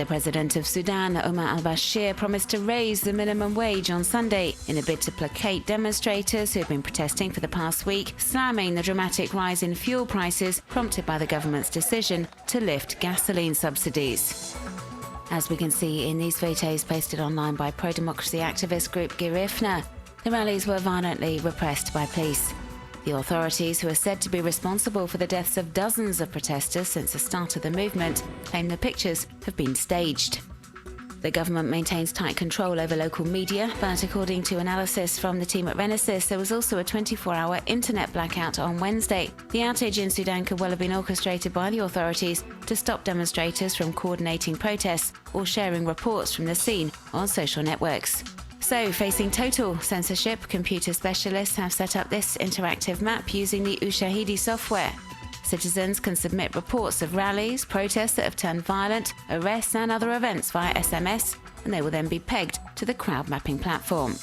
The president of Sudan, Omar al-Bashir, promised to raise the minimum wage on Sunday in a bid to placate demonstrators who have been protesting for the past week, slamming the dramatic rise in fuel prices prompted by the government's decision to lift gasoline subsidies. As we can see in these photos posted online by pro-democracy activist group Girifna, the rallies were violently repressed by police. The authorities, who are said to be responsible for the deaths of dozens of protesters since the start of the movement, claim the pictures have been staged. The government maintains tight control over local media, but according to analysis from the team at Renesis, there was also a 24-hour internet blackout on Wednesday. The outage in Sudan could well have been orchestrated by the authorities to stop demonstrators from coordinating protests or sharing reports from the scene on social networks. So, facing total censorship, computer specialists have set up this interactive map using the Ushahidi software. Citizens can submit reports of rallies, protests that have turned violent, arrests and other events via SMS, and they will then be pegged to the crowd mapping platform.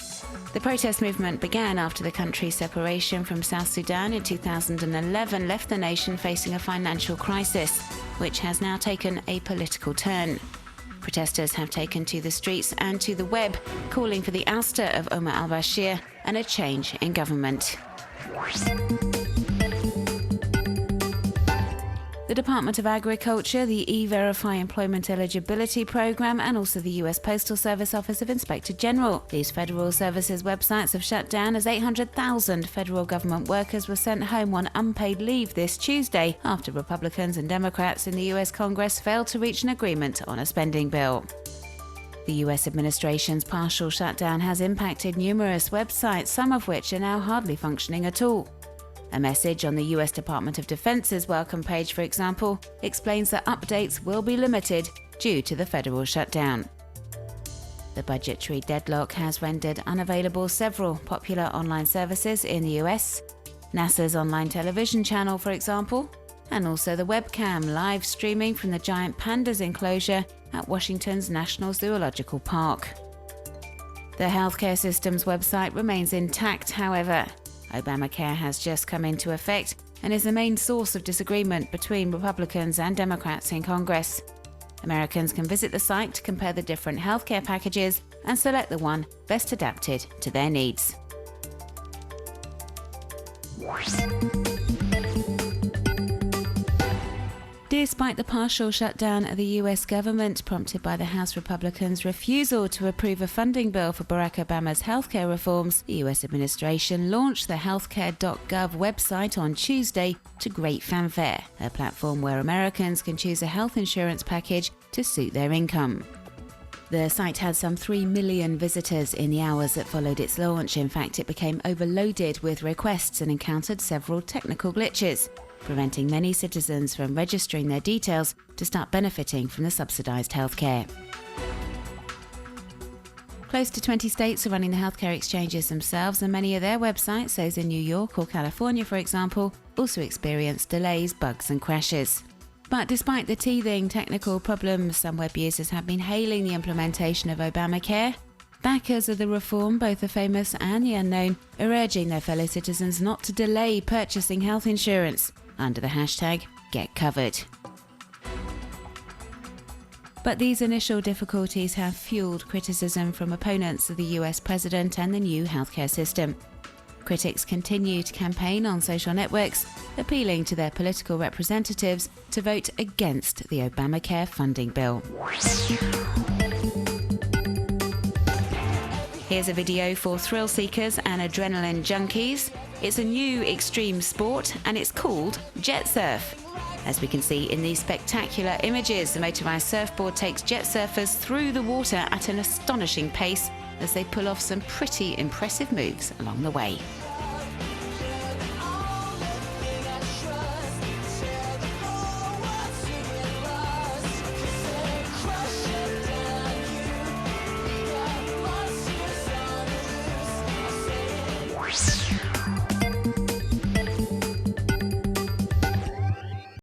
The protest movement began after the country's separation from South Sudan in 2011 left the nation facing a financial crisis, which has now taken a political turn. Protesters have taken to the streets and to the web, calling for the ouster of Omar al-Bashir and a change in government. The Department of Agriculture, the E-Verify Employment Eligibility Program, and also the US Postal Service Office of Inspector General. These federal services websites have shut down as 800,000 federal government workers were sent home on unpaid leave this Tuesday after Republicans and Democrats in the US Congress failed to reach an agreement on a spending bill. The US administration's partial shutdown has impacted numerous websites, some of which are now hardly functioning at all. A message on the US Department of Defense's welcome page, for example, explains that updates will be limited due to the federal shutdown. The budgetary deadlock has rendered unavailable several popular online services in the US, NASA's online television channel, for example, and also the webcam live streaming from the giant pandas enclosure at Washington's National Zoological Park. The healthcare system's website remains intact, however. Obamacare has just come into effect and is the main source of disagreement between Republicans and Democrats in Congress. Americans can visit the site to compare the different healthcare packages and select the one best adapted to their needs. Despite the partial shutdown of the US government prompted by the House Republicans' refusal to approve a funding bill for Barack Obama's healthcare reforms, the US administration launched the healthcare.gov website on Tuesday to great fanfare, a platform where Americans can choose a health insurance package to suit their income. The site had some 3 million visitors in the hours that followed its launch. In fact, it became overloaded with requests and encountered several technical glitches, preventing many citizens from registering their details to start benefiting from the subsidised healthcare. Close to 20 states are running the healthcare exchanges themselves, and many of their websites, those in New York or California for example, also experienced delays, bugs and crashes. But despite the teething technical problems, some web users have been hailing the implementation of Obamacare. Backers of the reform, both the famous and the unknown, are urging their fellow citizens not to delay purchasing health insurance under the hashtag #GetCovered. But these initial difficulties have fueled criticism from opponents of the US president and the new healthcare system. Critics continue to campaign on social networks, appealing to their political representatives to vote against the Obamacare funding bill. Here's a video for thrill seekers and adrenaline junkies. It's a new extreme sport and it's called jet surf. As we can see in these spectacular images, the motorised surfboard takes jet surfers through the water at an astonishing pace as they pull off some pretty impressive moves along the way.